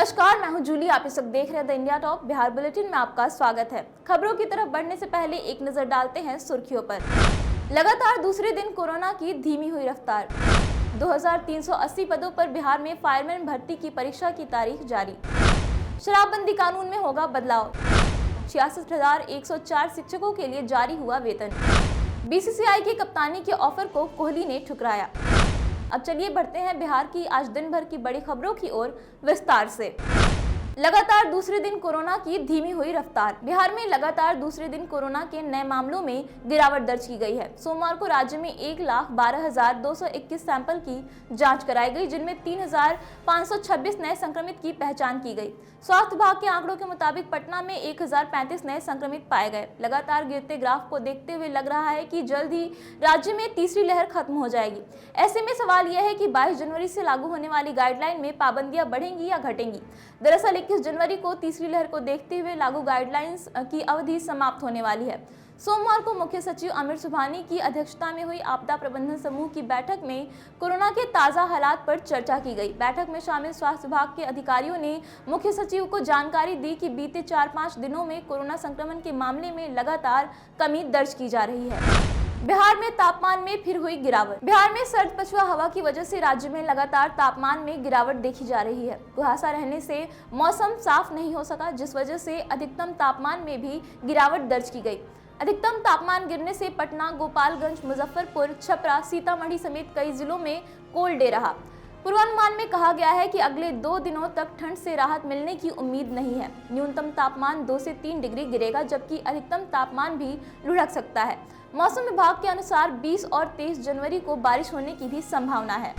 नमस्कार, मैं हूं जूली। आप इस वक्त देख रहे हैं the India top Bihar bulletin में आपका स्वागत है। खबरों की तरफ बढ़ने से पहले एक नजर डालते हैं सुर्खियों पर। लगातार दूसरे दिन कोरोना की धीमी हुई रफ्तार। 2380 पदों पर बिहार में फायरमैन भर्ती की परीक्षा की तारीख जारी। शराबबंदी कानून में होगा बदलाव। 66,104 शिक्षकों के लिए जारी हुआ वेतन। बीसीसीआई की कप्तानी के ऑफर को कोहली ने ठुकराया। अब चलिए बढ़ते हैं बिहार की आज दिन भर की बड़ी खबरों की ओर विस्तार से। लगातार दूसरे दिन कोरोना की धीमी हुई रफ्तार। बिहार में लगातार दूसरे दिन कोरोना के नए मामलों में गिरावट दर्ज की गई है। सोमवार को राज्य में 1,12,221 सैंपल की जांच कराई गई, जिनमें 3,526 नए संक्रमित की पहचान की गई। स्वास्थ्य विभाग के आंकड़ों के मुताबिक पटना में 1,035 नए संक्रमित पाए गए। लगातार गिरते ग्राफ को देखते हुए लग रहा है कि जल्द ही राज्य में तीसरी लहर खत्म हो जाएगी। ऐसे में सवाल यह है कि 22 जनवरी से लागू होने वाली गाइडलाइन में पाबंदियां बढ़ेंगी या घटेंगी। दरअसल 21 जनवरी को तीसरी लहर को देखते हुए लागू गाइडलाइंस की अवधि समाप्त होने वाली है। सोमवार को मुख्य सचिव आमिर सुबहानी की अध्यक्षता में हुई आपदा प्रबंधन समूह की बैठक में कोरोना के ताजा हालात पर चर्चा की गई। बैठक में शामिल स्वास्थ्य विभाग के अधिकारियों ने मुख्य सचिव को जानकारी दी कि बीते 4-5 दिनों में कोरोना संक्रमण के मामले में लगातार कमी दर्ज की जा रही है। बिहार में तापमान में फिर हुई गिरावट। बिहार में सर्द पछुआ हवा की वजह से राज्य में लगातार तापमान में गिरावट देखी जा रही है। कुहासा रहने से मौसम साफ नहीं हो सका, जिस वजह से अधिकतम तापमान में भी गिरावट दर्ज की गई। अधिकतम तापमान गिरने से पटना, गोपालगंज, मुजफ्फरपुर, छपरा, सीतामढ़ी समेत कई जिलों में कोल्ड डे रहा। पूर्वानुमान में कहा गया है कि अगले 2 दिनों तक ठंड से राहत मिलने की उम्मीद नहीं है। न्यूनतम तापमान 2 से 3 डिग्री गिरेगा, जबकि अधिकतम तापमान भी लुढ़क सकता है। मौसम विभाग के अनुसार 20 और 23 जनवरी को बारिश होने की भी संभावना है।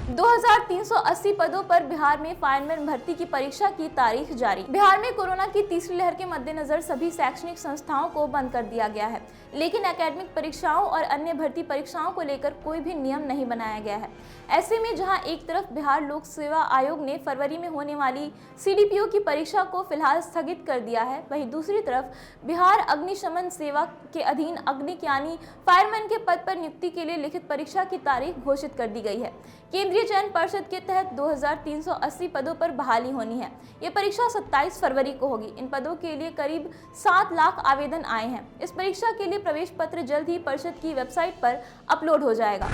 2380 पदों पर बिहार में फायरमैन भर्ती की परीक्षा की तारीख जारी। बिहार में कोरोना की तीसरी लहर के मद्देनजर सभी शैक्षणिक संस्थाओं को बंद कर दिया गया है, लेकिन एकेडमिक परीक्षाओं और अन्य भर्ती परीक्षाओं को लेकर कोई भी नियम नहीं बनाया गया है। ऐसे में जहां एक तरफ बिहार लोक सेवा आयोग ने फरवरी में होने वाली सीडीपीओ की परीक्षा को फिलहाल स्थगित कर दिया है, वहीं दूसरी तरफ बिहार अग्निशमन सेवा के अधीन अग्निक यानी फायरमैन के पद पर नियुक्ति के लिए लिखित परीक्षा की तारीख घोषित कर दी गई है। केंद्रीय चयन परिषद के तहत 2380 पदों पर बहाली होनी है। ये परीक्षा 27 फरवरी को होगी। इन पदों के लिए करीब 7 लाख आवेदन आए हैं। इस परीक्षा के लिए प्रवेश पत्र जल्द ही परिषद की वेबसाइट पर अपलोड हो जाएगा।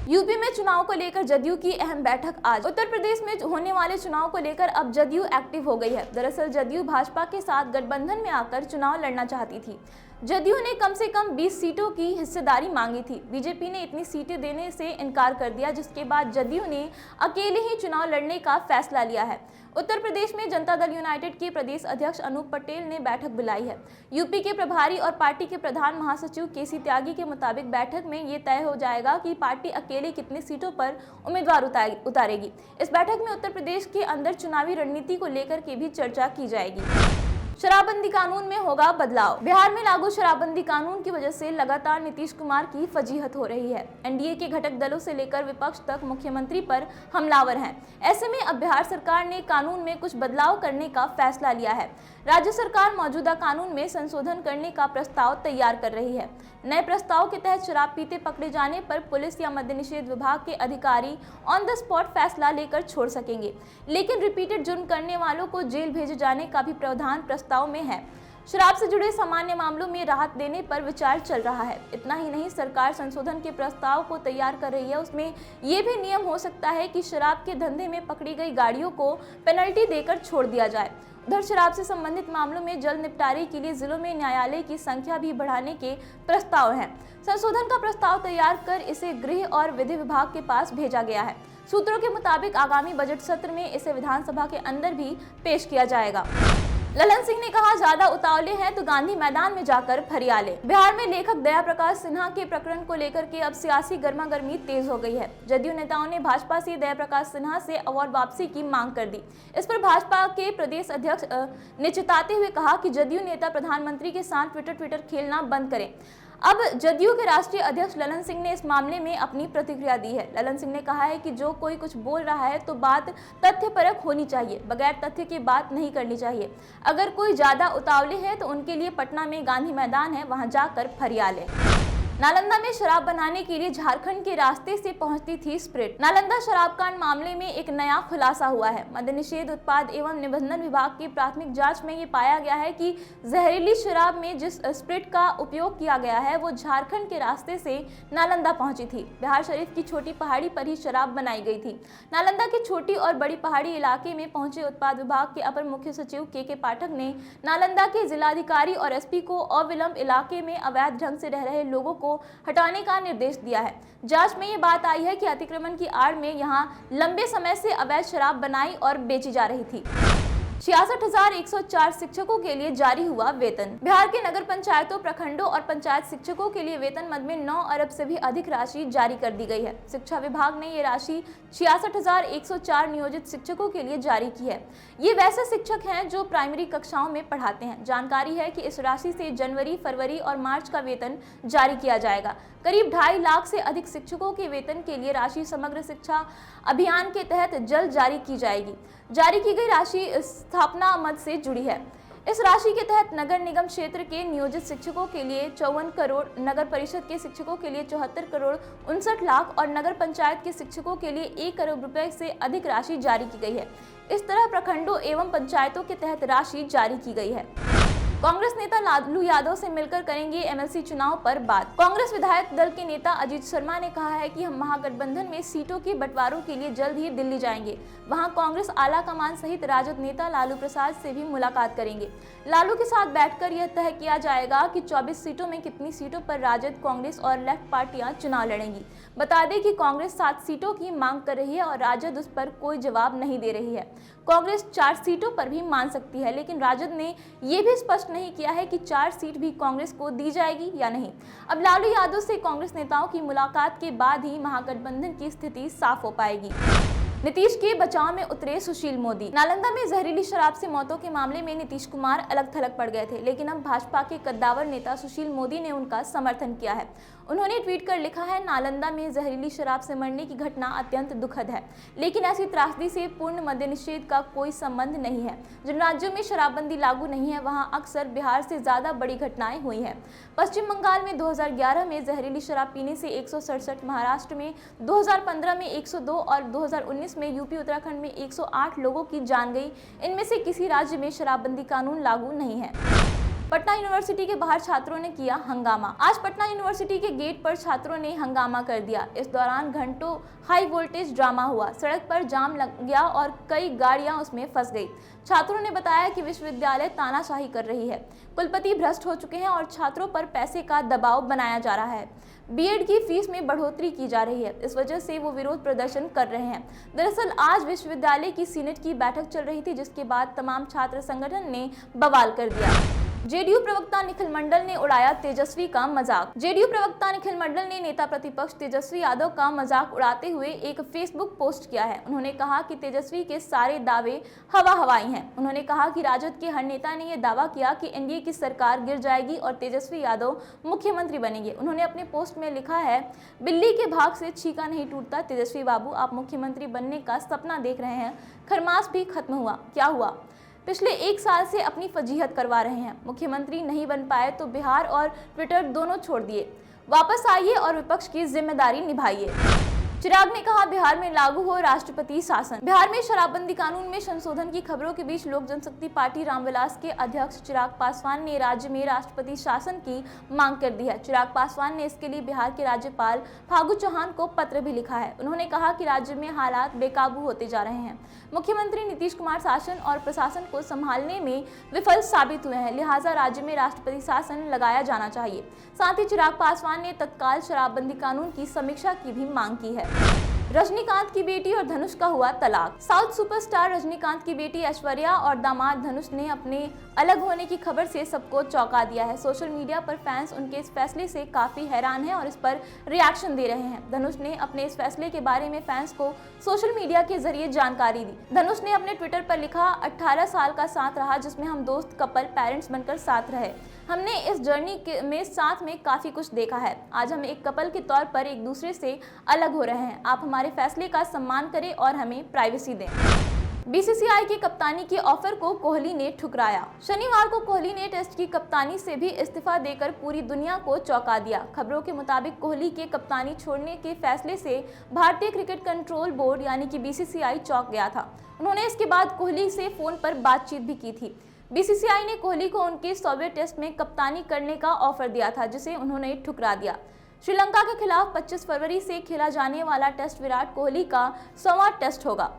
यूपी में चुनाव को लेकर जदयू की अहम बैठक आज। उत्तर प्रदेश में होने वाले चुनाव को लेकर अब जदयू एक्टिव हो गई है। दरअसल जदयू भाजपा के साथ गठबंधन में आकर चुनाव लड़ना चाहती थी। जदयू ने कम से कम 20 सीटों की हिस्सेदारी मांगी थी। बीजेपी ने इतनी सीटें देने से इनकार कर दिया, जिसके बाद जदयू ने अकेले ही चुनाव लड़ने का फैसला लिया है। उत्तर प्रदेश में जनता दल यूनाइटेड के प्रदेश अध्यक्ष अनूप पटेल ने बैठक बुलाई है। यूपी के प्रभारी और पार्टी के प्रधान महासचिव केसी त्यागी के मुताबिक बैठक में ये तय हो जाएगा कि पार्टी अकेले कितनी सीटों पर उम्मीदवार उतारेगी। इस बैठक में उत्तर प्रदेश के अंदर चुनावी रणनीति को लेकर के भी चर्चा की जाएगी। शराबबंदी कानून में होगा बदलाव। बिहार में लागू शराबबंदी कानून की वजह से लगातार नीतीश कुमार की फजीहत हो रही है। एनडीए के घटक दलों से लेकर विपक्ष तक मुख्यमंत्री पर हमलावर हैं। ऐसे में अब बिहार सरकार ने कानून में कुछ बदलाव करने का फैसला लिया है। राज्य सरकार मौजूदा कानून में संशोधन करने का प्रस्ताव तैयार कर रही है। नए प्रस्ताव के तहत शराब पीते पकड़े जाने पर पुलिस या मद्य निषेध विभाग के अधिकारी ऑन द स्पॉट फैसला लेकर छोड़ सकेंगे, लेकिन रिपीटेड जुर्म करने वालों को जेल भेजे जाने का भी प्रावधान प्रस्ताव में है। शराब से जुड़े सामान्य मामलों में राहत देने पर विचार चल रहा है। इतना ही नहीं, सरकार संशोधन के प्रस्ताव को तैयार कर रही है। उसमें ये भी नियम हो सकता है कि शराब के धंधे में पकड़ी गई गाड़ियों को पेनल्टी देकर छोड़ दिया जाए। उधर शराब से संबंधित मामलों में जल्द निपटारे के लिए जिलों में न्यायालय की संख्या भी बढ़ाने के प्रस्ताव हैं। संशोधन का प्रस्ताव तैयार कर इसे गृह और विधि विभाग के पास भेजा गया है। सूत्रों के मुताबिक आगामी बजट सत्र में इसे विधानसभा के अंदर भी पेश किया जाएगा। ललन सिंह ने कहा, ज्यादा उतावले हैं तो गांधी मैदान में जाकर फरियाले। बिहार में लेखक दया प्रकाश सिन्हा के प्रकरण को लेकर के अब सियासी गर्मागर्मी तेज हो गई है। जदयू नेताओं ने भाजपा से दया प्रकाश सिन्हा से अवार्ड वापसी की मांग कर दी। इस पर भाजपा के प्रदेश अध्यक्ष ने चिताते हुए कहा कि जदयू नेता प्रधानमंत्री के साथ ट्विटर खेलना बंद करें। अब जदयू के राष्ट्रीय अध्यक्ष ललन सिंह ने इस मामले में अपनी प्रतिक्रिया दी है। ललन सिंह ने कहा है कि जो कोई कुछ बोल रहा है तो बात तथ्यपरक होनी चाहिए, बगैर तथ्य की बात नहीं करनी चाहिए। अगर कोई ज्यादा उतावले है तो उनके लिए पटना में गांधी मैदान है, वहां जाकर फरियाले। नालंदा में शराब बनाने के लिए झारखंड के रास्ते से पहुंचती थी स्प्रिट। नालंदा शराब कांड मामले में एक नया खुलासा हुआ है। मद्य निषेध उत्पाद एवं निबंधन विभाग की प्राथमिक जांच में ये पाया गया है कि जहरीली शराब में जिस स्प्रिट का उपयोग किया गया है वो झारखंड के रास्ते से नालंदा पहुंची थी। बिहार शरीफ की छोटी पहाड़ी पर ही शराब बनाई गई थी। नालंदा के छोटी और बड़ी पहाड़ी इलाके में पहुंचे उत्पाद विभाग के अपर मुख्य सचिव के पाठक ने नालंदा के जिलाधिकारी और एसपी को अविलंब इलाके में अवैध ढंग से रह रहे लोगों को हटाने का निर्देश दिया है। जांच में ये बात आई है कि अतिक्रमण की आड़ में यहां लंबे समय से अवैध शराब बनाई और बेची जा रही थी। 66,104 शिक्षकों के लिए जारी हुआ वेतन। बिहार के नगर पंचायतों, प्रखंडों और पंचायत शिक्षकों के लिए वेतन मद में 9 अरब से भी अधिक राशि जारी कर दी गई है। शिक्षा विभाग ने ये राशि 66,104 नियोजित शिक्षकों के लिए जारी की है। ये वैसे शिक्षक हैं जो प्राइमरी कक्षाओं में पढ़ाते हैं। जानकारी है कि इस राशि से जनवरी, फरवरी और मार्च का वेतन जारी किया जाएगा। करीब 2.5 लाख से अधिक शिक्षकों के वेतन के लिए राशि समग्र शिक्षा अभियान के तहत जल्द जारी की जाएगी। जारी की गई राशि स्थापना मद से जुड़ी है। इस राशि के तहत नगर निगम क्षेत्र के नियोजित शिक्षकों के लिए 54 करोड़, नगर परिषद के शिक्षकों के लिए 74 करोड़ 59 लाख और नगर पंचायत के शिक्षकों के लिए 1 करोड़ रुपए से अधिक राशि जारी की गई है। इस तरह प्रखंडों एवं पंचायतों के तहत राशि जारी की गई है। कांग्रेस नेता लालू यादव से मिलकर करेंगे एमएलसी चुनाव पर बात। कांग्रेस विधायक दल के नेता अजीत शर्मा ने कहा है कि हम महागठबंधन में सीटों के बंटवारों के लिए जल्द ही दिल्ली जाएंगे। वहां कांग्रेस आला कमान सहित राजद नेता लालू प्रसाद से भी मुलाकात करेंगे। लालू के साथ बैठकर यह तय किया जाएगा कि 24 सीटों में कितनी सीटों पर राजद, कांग्रेस और लेफ्ट पार्टियां चुनाव लड़ेंगी। बता दें कि कांग्रेस 7 सीटों की मांग कर रही है और राजद उस पर कोई जवाब नहीं दे रही है। कांग्रेस 4 सीटों पर भी मान सकती है, लेकिन राजद ने यह भी स्पष्ट नहीं किया है कि 4 सीट भी कांग्रेस को दी जाएगी या नहीं। अब लालू यादव से कांग्रेस नेताओं की मुलाकात के बाद ही महागठबंधन की स्थिति साफ हो पाएगी। नीतीश के बचाव में उतरे सुशील मोदी। नालंदा में जहरीली शराब से मौतों के मामले में नीतीश कुमार अलग थलग पड़ गए थे, लेकिन अब भाजपा के कद्दावर नेता सुशील मोदी ने उनका समर्थन किया है। उन्होंने ट्वीट कर लिखा है, नालंदा में जहरीली शराब से मरने की घटना अत्यंत दुखद है, लेकिन ऐसी त्रासदी से पूर्ण मद्य निषेध का कोई संबंध नहीं है। जिन राज्यों में शराबबंदी लागू नहीं है वहां अक्सर बिहार से ज्यादा बड़ी घटनाएं हुई हैं। पश्चिम बंगाल में 2011 में जहरीली शराब पीने से 167, महाराष्ट्र में 2015 में 102 और 2019 में यूपी उत्तराखंड में 108 लोगों की जान गई। इनमें से किसी राज्य में शराबबंदी कानून लागू नहीं है। पटना यूनिवर्सिटी के बाहर छात्रों ने किया हंगामा। आज पटना यूनिवर्सिटी के गेट पर छात्रों ने हंगामा कर दिया। इस दौरान घंटों हाई वोल्टेज ड्रामा हुआ। सड़क पर जाम लग गया और कई गाड़ियां उसमें फंस गई। छात्रों ने बताया कि विश्वविद्यालय तानाशाही कर रही है, कुलपति भ्रष्ट हो चुके हैं और छात्रों पर पैसे का दबाव बनाया जा रहा है। बीएड की फीस में बढ़ोतरी की जा रही है, इस वजह से वो विरोध प्रदर्शन कर रहे हैं। दरअसल आज विश्वविद्यालय की सीनेट की बैठक चल रही थी, जिसके बाद तमाम छात्र संगठन ने बवाल कर दिया। जेडीयू प्रवक्ता निखिल मंडल ने उड़ाया तेजस्वी का मजाक। जेडीयू प्रवक्ता निखिल मंडल ने नेता प्रतिपक्ष तेजस्वी यादव का मजाक उड़ाते हुए एक फेसबुक पोस्ट किया है। उन्होंने कहा कि तेजस्वी के सारे दावे हवाई हैं। उन्होंने कहा कि राजद के हर नेता ने यह दावा किया कि एनडीए की सरकार गिर जाएगी और तेजस्वी यादव मुख्यमंत्री बनेंगे। उन्होंने अपने पोस्ट में लिखा है, बिल्ली के भाग से छीका नहीं टूटता। तेजस्वी बाबू, आप मुख्यमंत्री बनने का सपना देख रहे हैं, खरमास भी खत्म हुआ, क्या हुआ? पिछले 1 साल से अपनी फजीहत करवा रहे हैं। मुख्यमंत्री नहीं बन पाए तो बिहार और ट्विटर दोनों छोड़ दिए। वापस आइए और विपक्ष की जिम्मेदारी निभाइए। चिराग ने कहा, बिहार में लागू हो राष्ट्रपति शासन। बिहार में शराबबंदी कानून में संशोधन की खबरों के बीच लोक जनशक्ति पार्टी रामविलास के अध्यक्ष चिराग पासवान ने राज्य में राष्ट्रपति शासन की मांग कर दी है। चिराग पासवान ने इसके लिए बिहार के राज्यपाल फागू चौहान को पत्र भी लिखा है। उन्होंने कहा कि राज्य में हालात बेकाबू होते जा रहे हैं। मुख्यमंत्री नीतीश कुमार शासन और प्रशासन को संभालने में विफल साबित हुए हैं, लिहाजा राज्य में राष्ट्रपति शासन लगाया जाना चाहिए। साथ ही चिराग पासवान ने तत्काल शराबबंदी कानून की समीक्षा की भी मांग की है। रजनीकांत की बेटी और धनुष का हुआ तलाक। साउथ सुपरस्टार रजनीकांत की बेटी ऐश्वर्या और दामाद धनुष ने अपने अलग होने की खबर से सबको चौंका दिया है। सोशल मीडिया पर फैंस उनके इस फैसले से काफी हैरान हैं और इस पर रिएक्शन दे रहे हैं। धनुष ने अपने इस फैसले के बारे में फैंस को सोशल मीडिया के जरिए जानकारी दी। धनुष ने अपने ट्विटर पर लिखा, 18 साल का साथ रहा जिसमें हम दोस्त, कपल, पेरेंट्स बनकर साथ रहे। हमने इस जर्नी में साथ में काफी कुछ देखा है। आज हम एक कपल के तौर पर एक दूसरे से अलग हो रहे हैं। आप हमारे फैसले का सम्मान करें और हमें प्राइवेसी दें। बीसीसीआई की कप्तानी के ऑफर को कोहली ने ठुकराया। शनिवार को कोहली ने टेस्ट की कप्तानी से भी इस्तीफा देकर पूरी दुनिया को चौंका दिया। खबरों के मुताबिक कोहली के कप्तानी छोड़ने के फैसले से भारतीय क्रिकेट कंट्रोल बोर्ड यानी कि बीसीसीआई चौंक गया था। उन्होंने इसके बाद कोहली से फोन पर बातचीत भी की थी। बीसीसीआई ने कोहली को उनके 100वें टेस्ट में कप्तानी करने का ऑफर दिया था, जिसे उन्होंने ठुकरा दिया। श्रीलंका के खिलाफ 25 फरवरी से खेला जाने वाला टेस्ट विराट कोहली का 100वां टेस्ट होगा।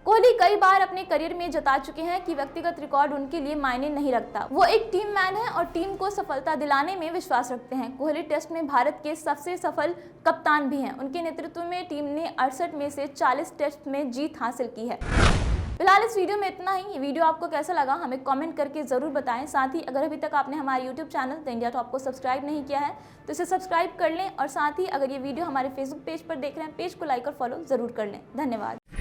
कोहली कई बार अपने करियर में जता चुके हैं कि व्यक्तिगत रिकॉर्ड उनके लिए मायने नहीं रखता। वो एक टीम मैन है और टीम को सफलता दिलाने में विश्वास रखते हैं। कोहली टेस्ट में भारत के सबसे सफल कप्तान भी हैं। उनके नेतृत्व में टीम ने 68 में से 40 टेस्ट में जीत हासिल की है। फिलहाल इस वीडियो में इतना ही। ये वीडियो आपको कैसा लगा हमें कमेंट करके जरूर बताएं। साथ ही अगर अभी तक आपने हमारे YouTube channel the India top को सब्सक्राइब नहीं किया है तो इसे सब्सक्राइब कर लें, और साथ ही अगर ये वीडियो हमारे फेसबुक पेज पर देख रहे हैं, पेज को लाइक और फॉलो जरूर कर लें। धन्यवाद।